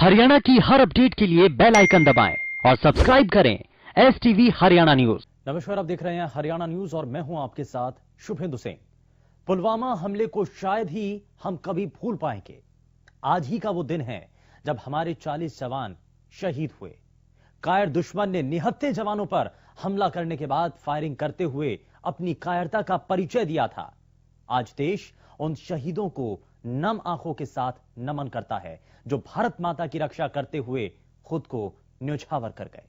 हरियाणा की हर अपडेट के लिए बेल आइकन दबाएं और सब्सक्राइब करें STV हरियाणा न्यूज। नमस्कार, आप देख रहे हैं हरियाणा न्यूज और मैं हूं आपके साथ शुभेंदु सिंह। पुलवामा हमले को शायद ही हम कभी भूल पाएंगे। आज ही का वो दिन है जब हमारे 40 जवान शहीद हुए। कायर दुश्मन ने निहत्थे जवानों पर हमला करने के बाद फायरिंग करते हुए अपनी कायरता का परिचय दिया था। आज देश उन शहीदों को नम आंखों के साथ नमन करता है जो भारत माता की रक्षा करते हुए खुद को न्यौछावर कर गए।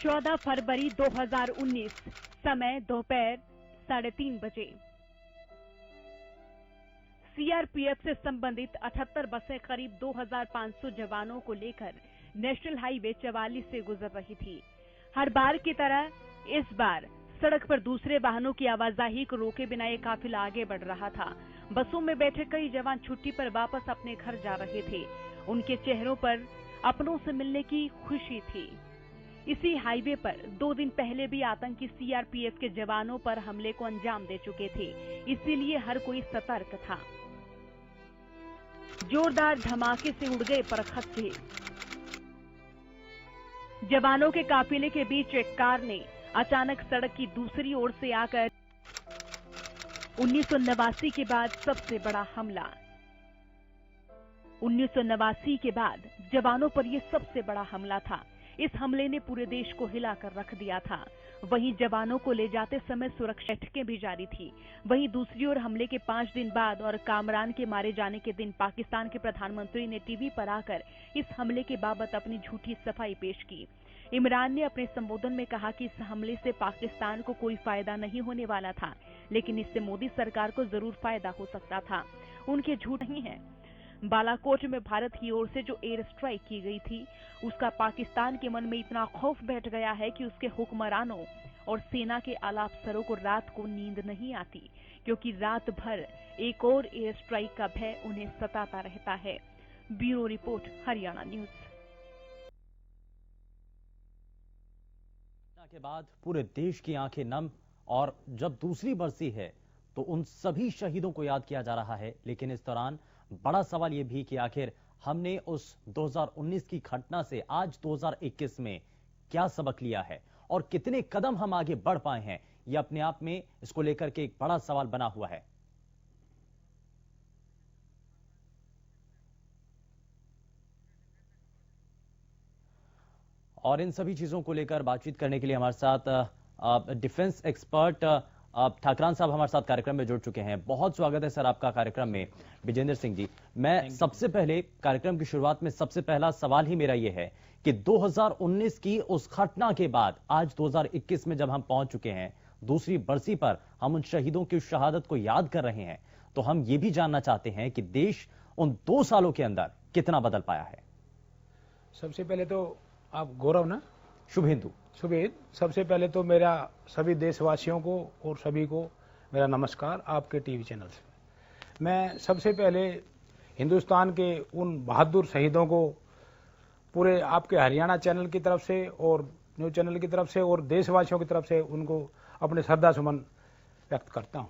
14 फरवरी 2019, समय दोपहर 3:30 बजे। सीआरपीएफ से संबंधित 78 बसें करीब 2500 जवानों को लेकर नेशनल हाईवे 44 से गुजर रही थी। हर बार की तरह इस बार सड़क पर दूसरे वाहनों की आवाजाही को रोके बिना ये काफिला आगे बढ़ रहा था। बसों में बैठे कई जवान छुट्टी पर वापस अपने घर जा रहे थे। उनके चेहरों पर अपनों से मिलने की खुशी थी। इसी हाईवे पर 2 दिन पहले भी आतंकी सीआरपीएफ के जवानों पर हमले को अंजाम दे चुके थे, इसीलिए हर कोई सतर्क था। जोरदार धमाके से उड़ गए परखच्चे। जवानों के काफिले के बीच एक कार ने अचानक सड़क की दूसरी ओर से आकर 1989 के बाद सबसे बड़ा हमला। 1989 के बाद जवानों पर यह सबसे बड़ा हमला था। इस हमले ने पूरे देश को हिलाकर रख दिया था। वहीं जवानों को ले जाते समय सुरक्षा बैठकें भी जारी थी। वहीं दूसरी ओर हमले के 5 दिन बाद और कामरान के मारे जाने के दिन पाकिस्तान के प्रधानमंत्री ने टीवी पर आकर इस हमले के बाबत अपनी झूठी सफाई पेश की। इमरान ने अपने संबोधन में कहा कि इस हमले से पाकिस्तान को कोई फायदा नहीं होने वाला था, लेकिन इससे मोदी सरकार को जरूर फायदा हो सकता था। उनके झूठ नहीं है। बालाकोट में भारत की ओर से जो एयर स्ट्राइक की गई थी, उसका पाकिस्तान के मन में इतना खौफ बैठ गया है कि उसके हुक्मरानों और सेना के आला अफसरों को रात को नींद नहीं आती, क्योंकि रात भर एक और एयर स्ट्राइक का भय उन्हें सताता रहता है। Bureau report, Haryana news. के बाद पूरे देश की आंखें नम, और जब दूसरी बरसी है तो उन सभी शहीदों को याद किया जा रहा है। लेकिन इस दौरान बड़ा सवाल यह भी कि आखिर हमने उस 2019 की घटना से आज 2021 में क्या सबक लिया है और कितने कदम हम आगे बढ़ पाए हैं। यह अपने आप में इसको लेकर के एक बड़ा सवाल बना हुआ है। और इन सभी चीजों को लेकर बातचीत करने के लिए हमारे साथ डिफेंस एक्सपर्ट ठाकरान साहब हमारे साथ कार्यक्रम में जुड़ चुके हैं। बहुत स्वागत है सर आपका कार्यक्रम में। विजेंद्र सिंह जी, मैं सबसे पहले कार्यक्रम की शुरुआत में सबसे पहला सवाल ही मेरा यह है कि 2019 की उस घटना के बाद आज 2021 में जब हम पहुंच चुके हैं, दूसरी बरसी पर हम उन शहीदों की शहादत को याद कर रहे हैं, तो हम ये भी जानना चाहते हैं कि देश उन 2 सालों के अंदर कितना बदल पाया है। सबसे पहले तो आप गौरव ना शुभेंदु सबसे पहले तो मेरा सभी देशवासियों को और सभी को मेरा नमस्कार आपके टीवी चैनल से। मैं सबसे पहले हिंदुस्तान के उन बहादुर शहीदों को पूरे आपके हरियाणा चैनल की तरफ से और न्यूज चैनल की तरफ से और देशवासियों की तरफ से उनको अपने श्रद्धा सुमन व्यक्त करता हूं।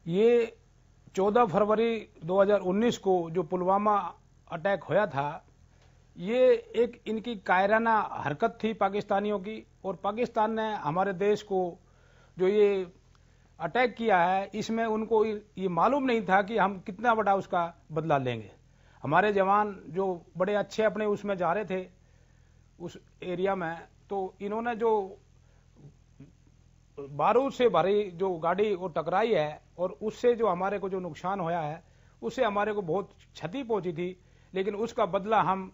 ये 14 फरवरी 2019 को जो पुलवामा अटैक होया था, ये एक इनकी कायराना हरकत थी पाकिस्तानियों की, और पाकिस्तान ने हमारे देश को जो ये अटैक किया है, इसमें उनको ये मालूम नहीं था कि हम कितना बड़ा उसका बदला लेंगे। हमारे जवान जो बड़े अच्छे अपने उसमें जा रहे थे उस एरिया में, तो इन्होंने जो बारूद से भरी जो गाड़ी वो टकराई है और उससे जो हमारे को जो नुकसान होया है, उससे हमारे को बहुत क्षति पहुंची थी। लेकिन उसका बदला हम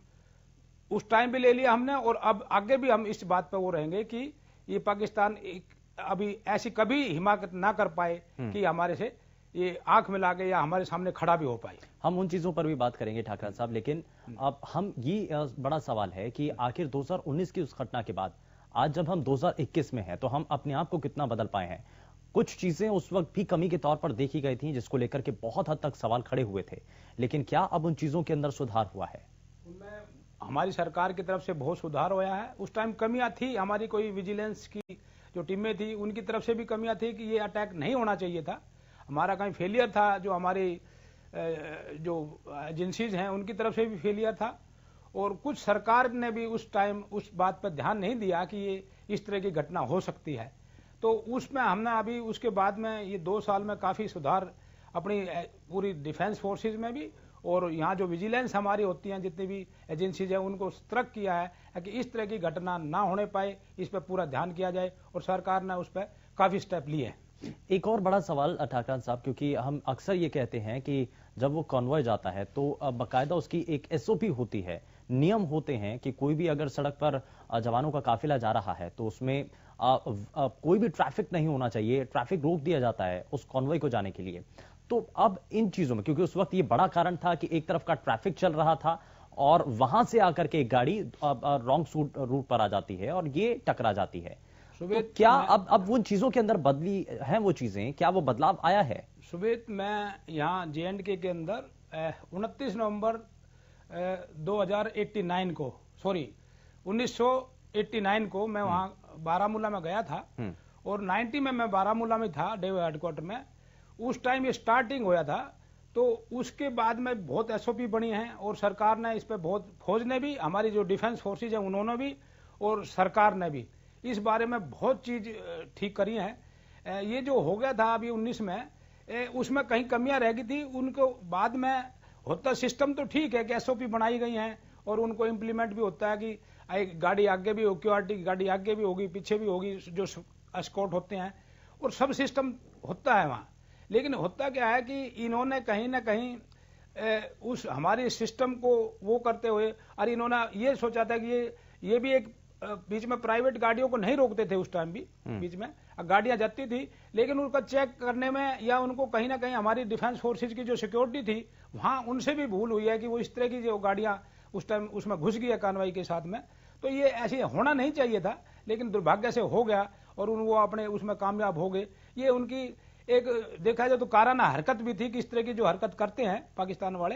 उस टाइम भी ले लिया हमने, और अब आगे भी हम इस बात पर वो रहेंगे कि ये पाकिस्तान अभी ऐसी कभी हिमाकत ना कर पाए कि हमारे से ये आंख मिला के या हमारे सामने खड़ा भी हो पाए। हम उन चीजों पर भी बात करेंगे ठाकरान साहब, लेकिन अब हम ये बड़ा सवाल है कि आखिर 2019 की उस घटना के बाद आज जब हम 2021 में हैं, तो हम अपने आप को कितना बदल पाए हैं। कुछ चीजें उस वक्त भी कमी के तौर पर देखी गई थी जिसको लेकर के बहुत हद तक सवाल खड़े हुए थे, लेकिन क्या अब उन चीजों के अंदर सुधार हुआ है? हमारी सरकार की तरफ से बहुत सुधार हुआ है। उस टाइम कमियां थी, हमारी कोई विजिलेंस की जो टीमें थी उनकी तरफ से भी कमियां थी कि ये अटैक नहीं होना चाहिए था। हमारा कहीं फेलियर था, जो हमारी जो एजेंसीज हैं उनकी तरफ से भी फेलियर था, और कुछ सरकार ने भी उस टाइम उस बात पर ध्यान नहीं दिया कि ये इस तरह की घटना हो सकती है। तो उसमें हमने अभी उसके बाद में ये 2 साल में काफी सुधार अपनी पूरी डिफेंस फोर्सेज में भी, और यहाँ जो विजिलेंस हमारी होती हैं जितनी भी एजेंसीज हैं उनको सतर्क किया है कि इस तरह की घटना ना होने पाए, इस पर पूरा ध्यान किया जाए, और सरकार ने उस पर काफी स्टेप लिए हैं। एक और बड़ा सवाल ठाकरान साहब, क्योंकि हम अक्सर ये कहते हैं कि जब वो कॉन्वॉय जाता है तो बाकायदा उसकी एक एसओपी होती है, नियम होते हैं कि कोई भी अगर सड़क पर जवानों का काफिला जा रहा है तो उसमें कोई भी ट्रैफिक नहीं होना चाहिए, ट्रैफिक रोक दिया जाता है उस कॉन्वॉय को जाने के लिए। तो अब इन चीजों में, क्योंकि उस वक्त ये बड़ा कारण था कि एक तरफ का ट्रैफिक चल रहा था और वहां से आकर के एक गाड़ी रॉन्ग रूट पर आ जाती है और ये टकरा जाती है, तो क्या अब उन चीजों के अंदर बदली हैं वो चीजें, क्या वो बदलाव आया है? सुबेत, मैं यहाँ JNK के अंदर 29 नवंबर 2089 को, सॉरी 1989 को मैं वहाँ बारामूला में गया था, और 90 में मैं बारामूला में था डेव हेडक्वार्टर में। उस टाइम ये स्टार्टिंग होया था, तो उसके बाद में बहुत SOP बनी है, और सरकार ने इस पे बहुत, फौज ने भी, हमारी जो डिफेंस फोर्सेज है उन्होंने भी, और सरकार ने भी इस बारे में बहुत चीज ठीक करी है। ये जो हो गया था अभी 19 में, उसमें कहीं कमियां रह गई थी, उनको बाद में होता, सिस्टम तो ठीक है कि SOP बनाई गई हैं और उनको इम्प्लीमेंट भी होता है कि गाड़ी आगे भी होगी, QRT की गाड़ी आगे भी होगी, पीछे भी होगी, जो एस्कॉर्ट होते हैं, और सब सिस्टम होता है वहां। लेकिन होता क्या है कि इन्होंने कहीं ना कहीं उस हमारे सिस्टम को वो करते हुए, और इन्होंने ये सोचा था कि ये भी एक बीच में प्राइवेट गाड़ियों को नहीं रोकते थे उस टाइम भी, बीच में गाड़ियां जाती थी, लेकिन उनका चेक करने में या उनको कहीं ना कहीं हमारी डिफेंस फोर्सेज की जो सिक्योरिटी थी वहां उनसे भी भूल हुई है कि वो इस तरह की जो गाड़ियां उस टाइम उसमें घुस गई है कार्रवाई के साथ में। तो ये ऐसे होना नहीं चाहिए था, लेकिन दुर्भाग्य से हो गया, और वो अपने उसमें कामयाब हो गए। ये उनकी एक देखा जाए तो काराना हरकत भी थी कि इस तरह की जो हरकत करते हैं पाकिस्तान वाले,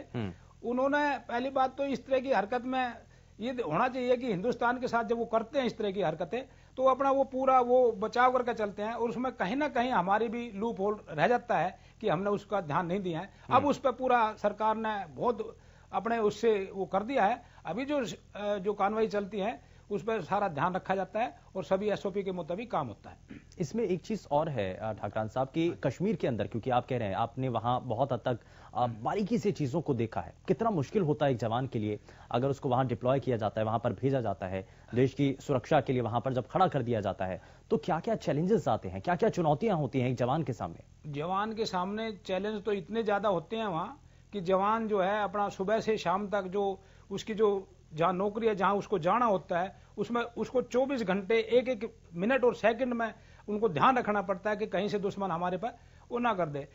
उन्होंने पहली बात तो इस तरह की हरकत में ये होना चाहिए कि हिंदुस्तान के साथ जब वो करते हैं इस तरह की हरकतें, तो अपना वो पूरा वो बचाव करके चलते हैं, और उसमें कहीं ना कहीं हमारी भी लूप होल रह जाता है कि हमने उसका ध्यान नहीं दिया है। अब उस पर पूरा सरकार ने बहुत अपने उससे वो कर दिया है। अभी जो कार्रवाई चलती है उस पर सारा ध्यान रखा जाता है और सभी SOP के मुताबिक काम होता है। इसमें एक चीज और है ठाकरान साहब कि कश्मीर के अंदर, क्योंकि आप कह रहे हैं आपने वहां बहुत हद तक बारीकी से चीजों को देखा है, कितना मुश्किल होता है एक जवान के लिए अगर उसको वहां डिप्लॉय किया जाता है, वहां पर भेजा जाता है, देश की सुरक्षा के लिए वहां पर जब खड़ा कर दिया जाता है, तो क्या क्या चैलेंजेस आते हैं, क्या क्या चुनौतियां होती हैं एक जवान के सामने? जवान के सामने चैलेंज तो इतने ज्यादा होते हैं वहां कि जवान जो है अपना सुबह से शाम तक जो उसकी जो जहां नौकरी है, जहां उसको जाना होता है, उसमें उसको 24 घंटे एक एक मिनट और सेकंड में उनको ध्यान रखना पड़ता है कि कहीं से दुश्मन हमारे पर वो ना कर दे।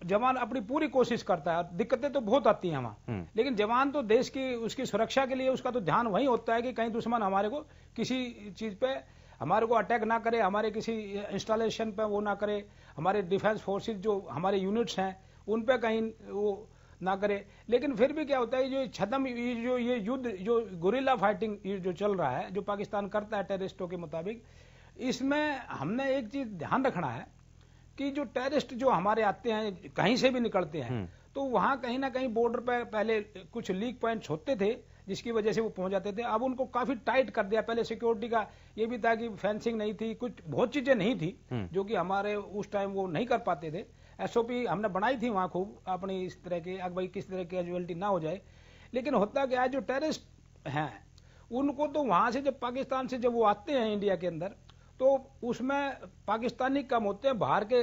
जवान अपनी पूरी कोशिश करता है, दिक्कतें तो बहुत आती हैं वहां, लेकिन जवान तो देश की उसकी सुरक्षा के लिए उसका तो ध्यान वही होता है कि कहीं दुश्मन हमारे को किसी चीज पे हमारे को अटैक ना करे, हमारे किसी इंस्टॉलेशन पे वो ना करे, हमारे डिफेंस फोर्सेज जो हमारे यूनिट्स हैं उन पे कहीं वो ना करे। लेकिन फिर भी क्या होता है, जो छदम ये युद्ध जो गुरिल्ला फाइटिंग जो चल रहा है, जो पाकिस्तान करता है टेररिस्टों के मुताबिक, इसमें हमने एक चीज ध्यान रखना है कि जो टेररिस्ट जो हमारे आते हैं कहीं से भी निकलते हैं, तो वहां कहीं ना कहीं बॉर्डर पे पहले कुछ लीक पॉइंट्स होते थे जिसकी वजह से वो पहुंच जाते थे। अब उनको काफी टाइट कर दिया। पहले सिक्योरिटी का ये भी था कि फेंसिंग नहीं थी, कुछ बहुत चीजें नहीं थी जो कि हमारे उस टाइम वो नहीं कर पाते थे। SOP हमने बनाई थी वहां खूब अपनी इस तरह के, भाई किस तरह की कैजुअलिटी ना हो जाए। लेकिन होता क्या है, जो टेररिस्ट हैं उनको तो वहां से जब पाकिस्तान से जब वो आते हैं इंडिया के अंदर, तो उसमें पाकिस्तानी कम होते हैं, बाहर के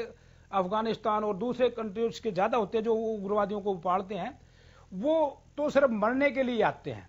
अफगानिस्तान और दूसरे कंट्रीज के ज्यादा होते हैं जो उग्रवादियों को उपाड़ते हैं। वो तो सिर्फ मरने के लिए आते हैं,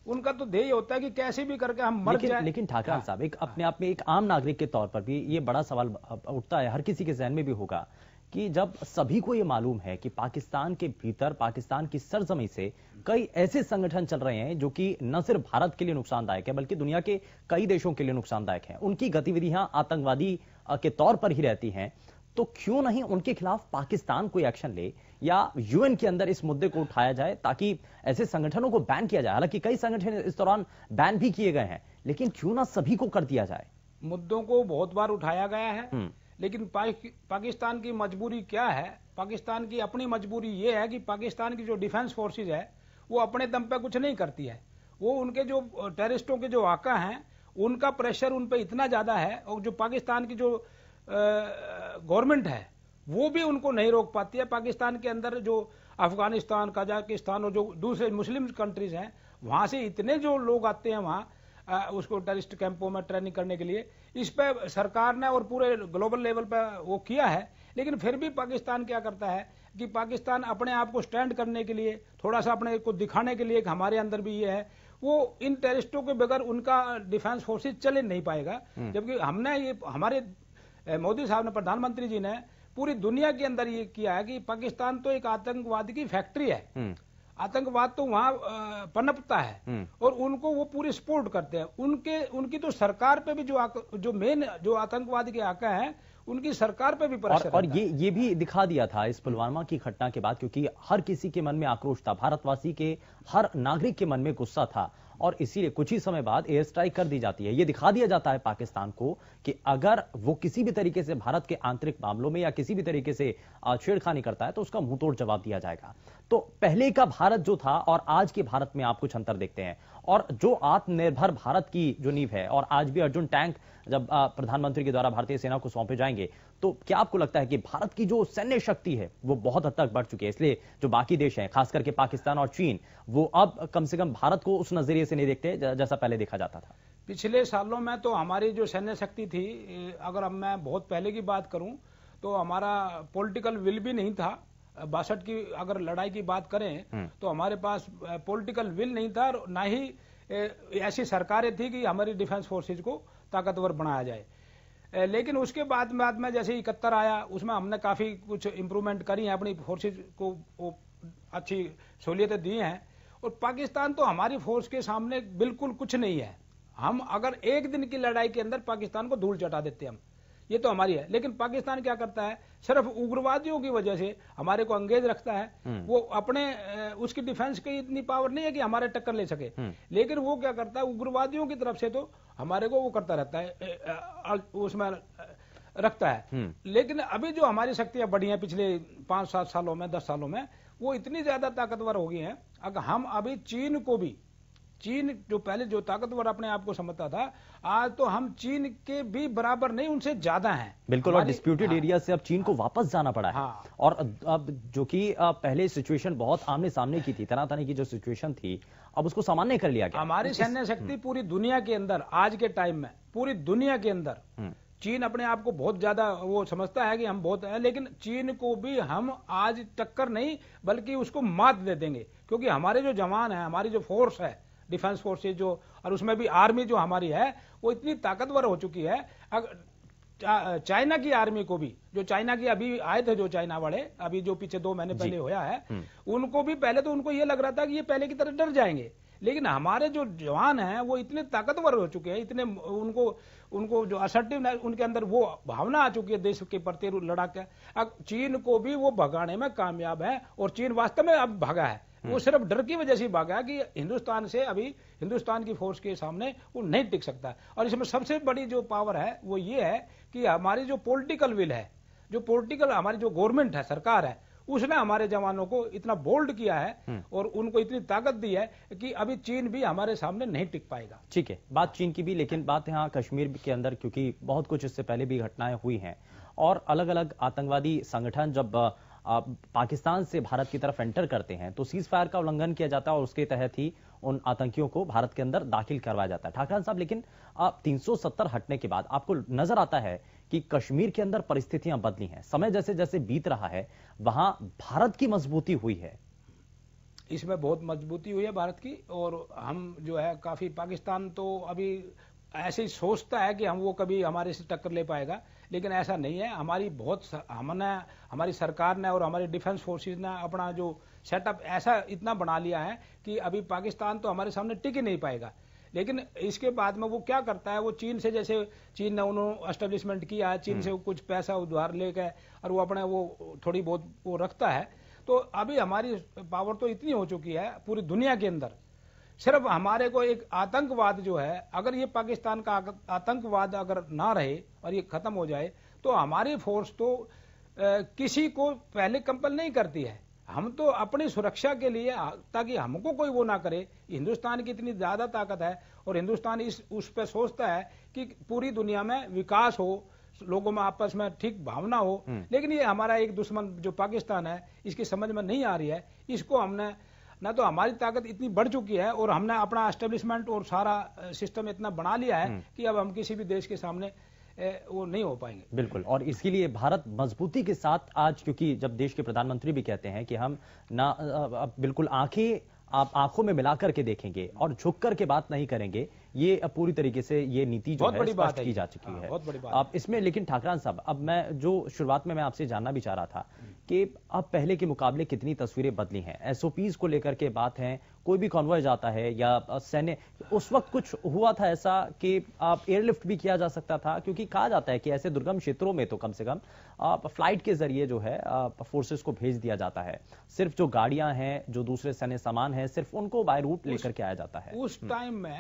उनका तो ध्येय होता है कि कैसे भी करके हम मर जाए। लेकिन ठाकरान साहब, एक अपने आप में एक आम नागरिक के तौर पर भी ये बड़ा सवाल उठता है, हर किसी के जहन में भी होगा कि जब सभी को ये मालूम है कि पाकिस्तान के भीतर, पाकिस्तान की सरजमी से कई ऐसे संगठन चल रहे हैं जो कि न सिर्फ भारत के लिए नुकसानदायक है बल्कि दुनिया के कई देशों के लिए नुकसानदायक हैं, उनकी गतिविधियां आतंकवादी के तौर पर ही रहती हैं, तो क्यों नहीं उनके खिलाफ पाकिस्तान कोई एक्शन ले या UN के अंदर इस मुद्दे को उठाया जाए ताकि ऐसे संगठनों को बैन किया जाए। हालांकि कई संगठन इस दौरान बैन भी किए गए हैं, लेकिन क्यों ना सभी को कर दिया जाए। मुद्दों को बहुत बार उठाया गया है, लेकिन पाकिस्तान की मजबूरी क्या है? पाकिस्तान की अपनी मजबूरी ये है कि पाकिस्तान की जो डिफेंस फोर्सेज है वो अपने दम पे कुछ नहीं करती है। वो उनके जो टेररिस्टों के जो आका हैं उनका प्रेशर उन पे इतना ज्यादा है, और जो पाकिस्तान की जो गवर्नमेंट है वो भी उनको नहीं रोक पाती है। पाकिस्तान के अंदर जो अफगानिस्तान, कजाकिस्तान और जो दूसरे मुस्लिम कंट्रीज हैं वहां से इतने जो लोग आते हैं वहां उसको टेररिस्ट कैंपों में ट्रेनिंग करने के लिए, इस पे सरकार ने और पूरे ग्लोबल लेवल पे वो किया है। लेकिन फिर भी पाकिस्तान क्या करता है कि पाकिस्तान अपने आप को स्टैंड करने के लिए, थोड़ा सा अपने को दिखाने के लिए कि हमारे अंदर भी ये है, वो इन टेररिस्टों के बगैर उनका डिफेंस फोर्सेज चले नहीं पाएगा। जबकि हमने ये, हमारे मोदी साहब ने, प्रधानमंत्री जी ने पूरी दुनिया के अंदर ये किया है कि पाकिस्तान तो एक आतंकवाद की फैक्ट्री है, आतंकवाद तो वहां पनपता है और उनको वो पूरी सपोर्ट करते हैं। उनकी तो सरकार पे भी जो मेन जो आतंकवाद के आका हैं उनकी सरकार पे भी प्रेशर और ये भी दिखा दिया था इस पुलवामा की घटना के बाद, क्योंकि हर किसी के मन में आक्रोश था, भारतवासी के हर नागरिक के मन में गुस्सा था, और इसीलिए कुछ ही समय बाद एयर स्ट्राइक कर दी जाती है। यह दिखा दिया जाता है पाकिस्तान को कि अगर वो किसी भी तरीके से भारत के आंतरिक मामलों में या किसी भी तरीके से छेड़खानी करता है तो उसका मुंहतोड़ जवाब दिया जाएगा। तो पहले का भारत जो था और आज के भारत में आप कुछ अंतर देखते हैं, और जो आत्मनिर्भर भारत की जो नींव है, और आज भी अर्जुन टैंक जब प्रधानमंत्री के द्वारा भारतीय सेना को सौंपे जाएंगे, तो क्या आपको लगता है कि भारत की जो सैन्य शक्ति है वो बहुत हद तक बढ़ चुकी है, इसलिए जो बाकी देश हैं खास करके पाकिस्तान और चीन, वो अब कम से कम भारत को उस नजरिए से नहीं देखते जैसा पहले देखा जाता था? पिछले सालों में तो हमारी जो सैन्य शक्ति थी, अगर अब मैं बहुत पहले की बात करूं तो हमारा पॉलिटिकल विल भी नहीं था। 62 की अगर लड़ाई की बात करें तो हमारे पास पॉलिटिकल विल नहीं था, और ना ही ऐसी सरकारें थी कि हमारी डिफेंस फोर्सेज को ताकतवर बनाया जाए। लेकिन उसके बाद में जैसे 71 आया, उसमें हमने काफी कुछ इंप्रूवमेंट करी है, अपनी फोर्सेज को अच्छी सहूलियतें दी हैं। और पाकिस्तान तो हमारी फोर्स के सामने बिल्कुल कुछ नहीं है। हम अगर एक दिन की लड़ाई के अंदर पाकिस्तान को धूल चटा देते हैं हम, ये तो हमारी है। लेकिन पाकिस्तान क्या करता है, सिर्फ उग्रवादियों की वजह से हमारे को अंगेज रखता है। वो अपने उसकी डिफेंस की इतनी पावर नहीं है कि हमारे टक्कर ले सके, लेकिन वो क्या करता है, उग्रवादियों की तरफ से तो हमारे को वो करता रहता है, उसमें रखता है। लेकिन अभी जो हमारी शक्तियां बढ़ी हैं पिछले 5-7 सालों में, 10 सालों में, वो इतनी ज्यादा ताकतवर हो गई हैं। अगर हम अभी चीन जो पहले जो ताकतवर अपने आप को समझता था, आज तो हम चीन के भी बराबर नहीं, उनसे ज्यादा हैं। बिल्कुल, और डिस्प्यूटेड एरिया से अब चीन को वापस जाना पड़ा है। और अब जो कि पहले सिचुएशन बहुत आमने सामने की थी, तरह तरह की जो सिचुएशन थी, अब उसको सामान्य कर लिया गया। हमारी सैन्य शक्ति पूरी दुनिया के अंदर, आज के टाइम में पूरी दुनिया के अंदर, चीन अपने आप को बहुत ज्यादा वो समझता है कि हम बहुत है, लेकिन चीन को भी हम आज टक्कर नहीं बल्कि उसको मात दे देंगे, क्योंकि हमारे जो जवान है, हमारी जो फोर्स है, डिफेंस फोर्सेज जो, और उसमें भी आर्मी जो हमारी है वो इतनी ताकतवर हो चुकी है। चाइना की आर्मी को भी, जो चाइना की अभी आए थे, जो चाइना वाले अभी जो पीछे 2 महीने पहले होया है, उनको भी पहले तो उनको ये लग रहा था कि ये पहले की तरह डर जाएंगे, लेकिन हमारे जो जवान हैं वो इतने ताकतवर हो चुके हैं, इतने उनको जो असर्टिव उनके अंदर वो भावना आ चुकी है देश के प्रति लड़ाक है। अब चीन को भी वो भगाने में कामयाब है, और चीन वास्तव में अब भागा है। वो सिर्फ डर की वजह से भागा कि हिंदुस्तान से अभी हिंदुस्तान की फोर्स के सामने वो नहीं टिक सकता। और इसमें सबसे बड़ी जो पावर है वो ये है कि हमारी जो पॉलिटिकल विल है, जो पॉलिटिकल हमारी जो गवर्नमेंट है, सरकार है, उसने हमारे जवानों को इतना बोल्ड किया है और उनको इतनी ताकत दी है कि अभी चीन भी हमारे सामने नहीं टिक पाएगा। ठीक है, बात चीन की भी, लेकिन बात यहाँ कश्मीर के अंदर, क्योंकि बहुत कुछ इससे पहले भी घटनाएं हुई हैं, और अलग अलग आतंकवादी संगठन जब पाकिस्तान से भारत की तरफ एंटर करते हैं तो सीज फायर का उल्लंघन किया जाता है, और उसके तहत ही उन आतंकियों को भारत के अंदर दाखिल करवाया जाता है। ठाकरान साहब, लेकिन 370 हटने के बाद आपको नजर आता है कि कश्मीर के अंदर परिस्थितियां बदली हैं, समय जैसे जैसे बीत रहा है वहां भारत की मजबूती हुई है? इसमें बहुत मजबूती हुई है भारत की, और हम जो है काफी, पाकिस्तान तो अभी ऐसे ही सोचता है कि हम वो कभी हमारे से टक्कर ले पाएगा, लेकिन ऐसा नहीं है। हमारी सरकार ने और हमारी डिफेंस फोर्सेस ने अपना जो सेटअप ऐसा इतना बना लिया है कि अभी पाकिस्तान तो हमारे सामने टिक ही नहीं पाएगा। लेकिन इसके बाद में वो क्या करता है, वो चीन से, जैसे चीन ने उन्होंने एस्टेब्लिशमेंट किया है, चीन से कुछ पैसा उधार लेकर और वो अपने वो थोड़ी बहुत वो रखता है। तो अभी हमारी पावर तो इतनी हो चुकी है पूरी दुनिया के अंदर, सिर्फ हमारे को एक आतंकवाद जो है, अगर ये पाकिस्तान का आतंकवाद अगर ना रहे और ये खत्म हो जाए तो हमारी फोर्स तो किसी को पहले कंपल नहीं करती है। हम तो अपनी सुरक्षा के लिए, ताकि हमको कोई वो ना करे। हिंदुस्तान की इतनी ज्यादा ताकत है और हिंदुस्तान उस पर सोचता है कि पूरी दुनिया में विकास हो, लोगों में आपस में ठीक भावना हो। लेकिन ये हमारा एक दुश्मन जो पाकिस्तान है, इसकी समझ में नहीं आ रही है। इसको हमने ना, तो हमारी ताकत इतनी बढ़ चुकी है और हमने अपना एस्टेब्लिशमेंट और सारा सिस्टम इतना बना लिया है कि अब हम किसी भी देश के सामने वो नहीं हो पाएंगे। बिल्कुल, और इसके लिए भारत मजबूती के साथ आज, क्योंकि जब देश के प्रधानमंत्री भी कहते हैं कि हम ना बिल्कुल आंखों में मिलाकर के देखेंगे और झुककर के बात नहीं करेंगे, ये पूरी तरीके से ये नीति जो है स्पष्ट की जा चुकी है। बहुत बड़ी बात अब इसमें लेकिन ठाकरान साहब, अब मैं जो शुरुआत में मैं आपसे जानना भी चाह रहा था कि अब पहले के मुकाबले कितनी तस्वीरें बदली हैं। एसओपीज को लेकर के बात है, कोई भी कॉन्वॉय जाता है या सैन्य, उस वक्त कुछ हुआ था ऐसा कि आप एयरलिफ्ट भी किया जा सकता था, क्योंकि कहा जाता है कि ऐसे दुर्गम क्षेत्रों में तो कम से कम फ्लाइट के जरिए जो है फोर्सेस को भेज दिया जाता है। सिर्फ जो गाड़ियां हैं, जो दूसरे सैन्य सामान है, सिर्फ उनको बाय रूट लेकर के आया जाता है। उस टाइम में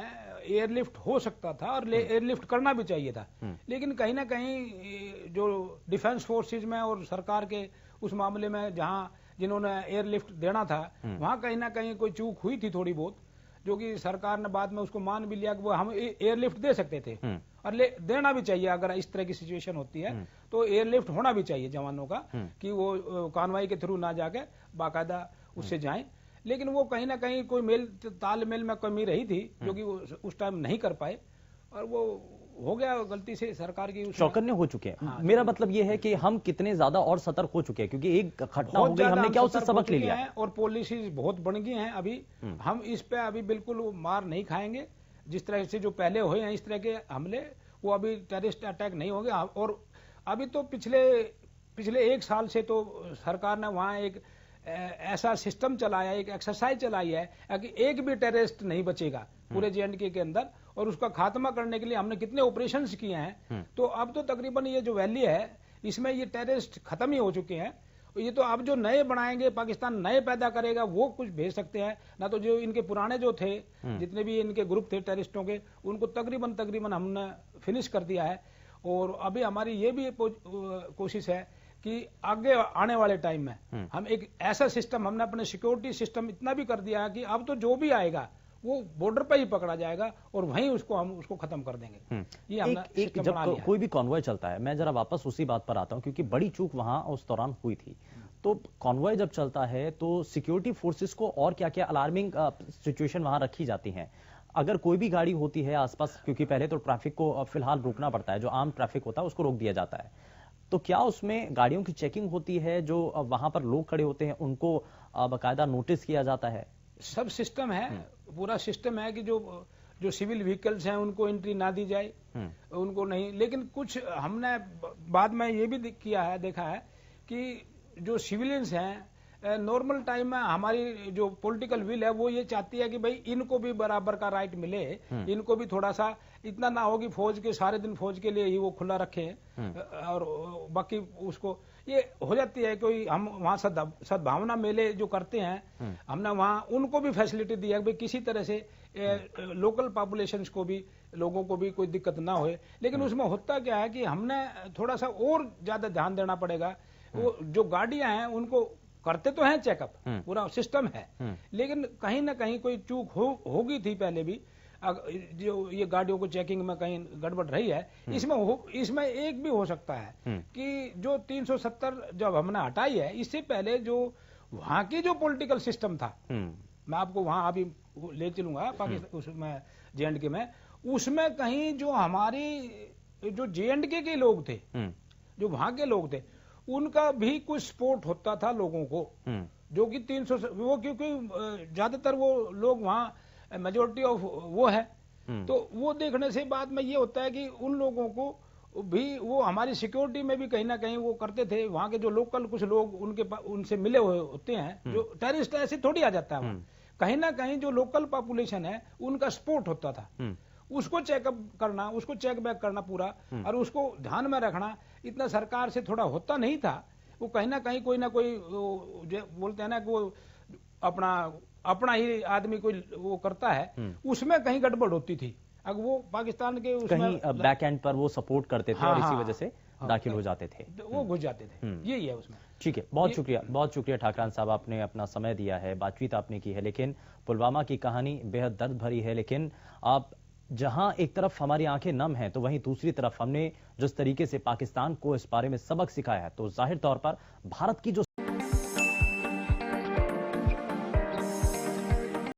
एयरलिफ्ट हो सकता था और एयरलिफ्ट करना भी चाहिए था, लेकिन कहीं ना कहीं जो डिफेंस फोर्सेज में और सरकार के उस मामले में जिन्होंने एयरलिफ्ट देना था, वहां कहीं ना कहीं कोई चूक हुई थी थोड़ी बहुत, जो कि सरकार ने बाद में उसको मान भी लिया कि वो हम एयरलिफ्ट दे सकते थे और देना भी चाहिए। अगर इस तरह की सिचुएशन होती है तो एयरलिफ्ट होना भी चाहिए जवानों का, कि वो कॉन्वॉय के थ्रू ना जाके बाकायदा उससे जाएं। लेकिन वो कहीं ना कहीं कोई तालमेल में कमी रही थी, जो कि वो उस टाइम नहीं कर पाए और वो हो गया गलती से सरकार की। चौकन्ने हो चुके हैं। मेरा मतलब ये है कि हम कितने ज्यादा और सतर्क हो चुके हैं, क्योंकि एक घटना हो गई, हमने क्या उससे सबक ले लिया है और पॉलिसीज बहुत बन गई हैं। अभी हम इस पे अभी बिल्कुल मार नहीं खाएंगे। जिस तरह से जो पहले हुए हैं इस तरह के हमले, वो अभी टेररिस्ट अटैक नहीं होंगे। और अभी तो पिछले एक साल से तो सरकार ने वहां एक ऐसा सिस्टम चलाया, एक एक्सरसाइज चलाई है कि एक भी टेररिस्ट नहीं बचेगा पूरे J&K के अंदर, और उसका खात्मा करने के लिए हमने कितने ऑपरेशंस किए हैं। तो अब तो तकरीबन ये जो वैली है, इसमें ये टेररिस्ट खत्म ही हो चुके हैं। ये तो अब जो नए बनाएंगे, पाकिस्तान नए पैदा करेगा, वो कुछ भेज सकते हैं ना। तो जो इनके पुराने जो थे, जितने भी इनके ग्रुप थे टेररिस्टों के, उनको तकरीबन हमने फिनिश कर दिया है। और अभी हमारी ये भी कोशिश है कि आगे आने वाले टाइम में हम एक ऐसा सिस्टम, हमने अपने सिक्योरिटी सिस्टम इतना भी कर दिया है कि अब तो जो भी आएगा वो बॉर्डर पर ही पकड़ा जाएगा और वहीं हम उसको खत्म कर देंगे। ये हमने एक जब कोई भी कॉन्वॉय चलता है, मैं जरा वापस उसी बात पर आता हूं, क्योंकि बड़ी चूक वहां उस दौरान हुई थी। तो कॉन्वॉय जब चलता है तो सिक्योरिटी फोर्सेस को और क्या क्या अलार्मिंग सिचुएशन वहां रखी जाती हैं? अगर कोई भी गाड़ी होती है आसपास, क्योंकि पहले तो ट्रैफिक को फिलहाल रोकना पड़ता है, जो आम ट्रैफिक होता है उसको रोक दिया जाता है, तो क्या उसमें गाड़ियों की चेकिंग होती है? जो वहां पर लोग खड़े होते हैं उनको बाकायदा नोटिस किया जाता है? सब सिस्टम है, पूरा सिस्टम है कि जो सिविल व्हीकल्स हैं उनको एंट्री ना दी जाए, उनको नहीं। लेकिन कुछ हमने बाद में ये भी किया है, देखा है कि जो सिविलियंस हैं, नॉर्मल टाइम में हमारी जो पॉलिटिकल विल है वो ये चाहती है कि भाई इनको भी बराबर का राइट मिले, इनको भी थोड़ा सा, इतना ना हो कि फौज के सारे दिन फौज के लिए ही वो खुला रखें और बाकी उसको ये हो जाती है। कोई हम वहां सद्भावना मेले जो करते हैं, हमने वहां उनको भी फैसिलिटी दी है, भाई किसी तरह से लोकल पॉपुलेशन को भी, लोगों को भी कोई दिक्कत ना हो। लेकिन उसमें होता क्या है कि हमने थोड़ा सा और ज्यादा ध्यान देना पड़ेगा। वो जो गाड़ियां हैं उनको करते तो हैं चेकअप, पूरा सिस्टम है, लेकिन कहीं ना कहीं कोई चूक होगी थी पहले भी। जो ये गाड़ियों को चेकिंग में कहीं गड़बड़ रही है, इसमें एक भी हो सकता है कि जो 370 जब हमने हटाई है, इससे पहले जो वहां की जो पॉलिटिकल सिस्टम था, मैं आपको वहां अभी ले चलूंगा पाकिस्तान, उसमें J&K में, उसमें कहीं जो हमारी जो J&K के लोग थे, जो वहां के लोग थे, उनका भी कुछ सपोर्ट होता था लोगों को, जो कि 300 वो, क्योंकि ज्यादातर वो लोग वहां मेजोरिटी ऑफ वो है। तो वो देखने से बाद में ये होता है कि उन लोगों को भी वो हमारी सिक्योरिटी में भी कहीं ना कहीं वो करते थे। वहां के जो लोकल कुछ लोग उनसे मिले हुए होते हैं, जो टेररिस्ट ऐसे थोड़ी आ जाता है, कहीं ना कहीं जो लोकल पॉपुलेशन है उनका सपोर्ट होता था। उसको चेकअप करना, उसको चेक बैक करना पूरा, और उसको ध्यान में रखना इतना सरकार से थोड़ा होता नहीं था। वो कहीं ना कहीं कोई ना कोई बोलते हैं ना कि वो अपना ही आदमी कोई वो करता है, उसमें कहीं गड़बड़ होती थी। अगर वो पाकिस्तान के उसमें कहीं बैक एंड पर वो सपोर्ट करते थे, और इसी वजह से दाखिल हो जाते थे। वो घुस जाते थे, यही है उसमें। ठीक है, बहुत शुक्रिया ठाकरान साहब, आपने अपना समय दिया है, बातचीत आपने की है। लेकिन पुलवामा की कहानी बेहद दर्द भरी है, लेकिन आप जहां एक तरफ हमारी आंखें नम हैं तो वहीं दूसरी तरफ हमने जिस तरीके से पाकिस्तान को इस बारे में सबक सिखाया है, तो जाहिर तौर पर भारत की जो